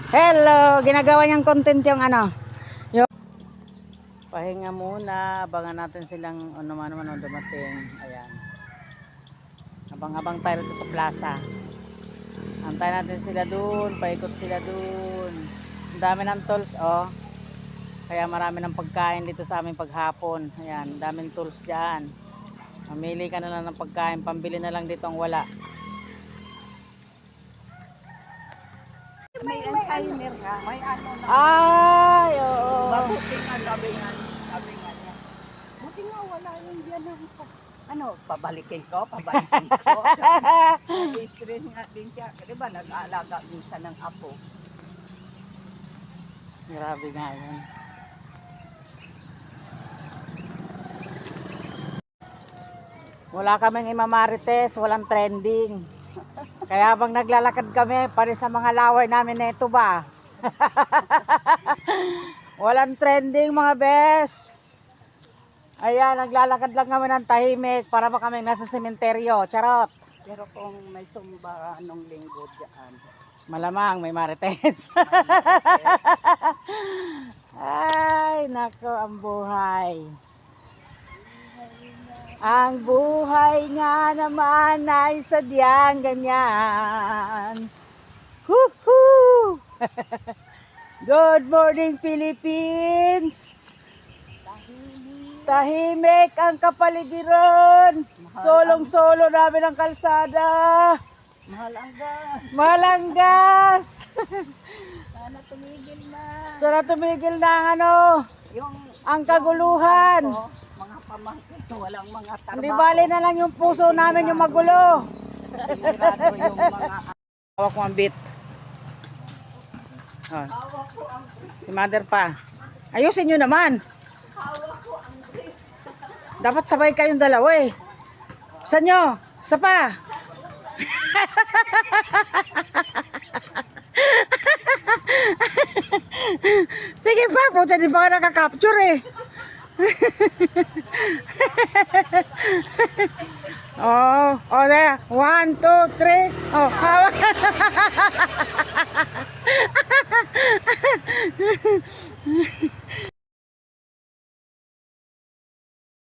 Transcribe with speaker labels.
Speaker 1: Hello, ginagawa niyang content yung ano. Yung pahinga muna, abangan natin silang naman dumating. Ayan. Abang-abang tayo dito sa plaza. Antay natin sila dun, paikot sila dun. Ang dami ng tools, oh. Kaya marami ng pagkain dito sa aming paghapon. Ayan, daming tools dyan. Mamili ka na lang ng pagkain, pambili na lang dito ang wala.
Speaker 2: May Alzheimer nga. May ano na.
Speaker 1: Ay, oo.
Speaker 2: Mabuti nga, sabi nga niya. Buti nga wala yung biyanan ko. Ano, pabalikin ko. Nag-stress nga din siya. Diba, nag-aalaga minsan ng apo.
Speaker 1: Grabe nga yun. Wala kaming imamarites, walang trending. Kaya habang naglalakad kami, pari sa mga laway namin na ito ba? Walang trending mga bes. Ayan, naglalakad lang kami ng tahimik para ba kami nasa sementeryo. Charot.
Speaker 2: Pero kung may sumba anong linggo dyan.
Speaker 1: Malamang may marites. Ay, nako ang buhay. Ang buhay nga naman ay sadyang ganyan. Woohoo! Good morning, Philippines! Tahimik ang kapaligiran. Solong-solo namin ang kalsada.
Speaker 2: Mahal ang gas.
Speaker 1: Malang gas!
Speaker 2: Sana tumigil na.
Speaker 1: Sana tumigil na ang ano, ang kaguluhan.
Speaker 2: Mga pamangkin, walang mga trabaho.
Speaker 1: Hindi bali na lang yung puso namin yung magulo.
Speaker 2: Sigurado yung mga...
Speaker 1: Hawak mo ang bit. Oh. Si mother pa. Ayusin nyo naman. Dapat sabay kayong dalawa eh. Saan nyo? Isa pa. Sige pa po, di ba ka nakaka-capture eh. Oh, there. 1, 2, 3. Oh,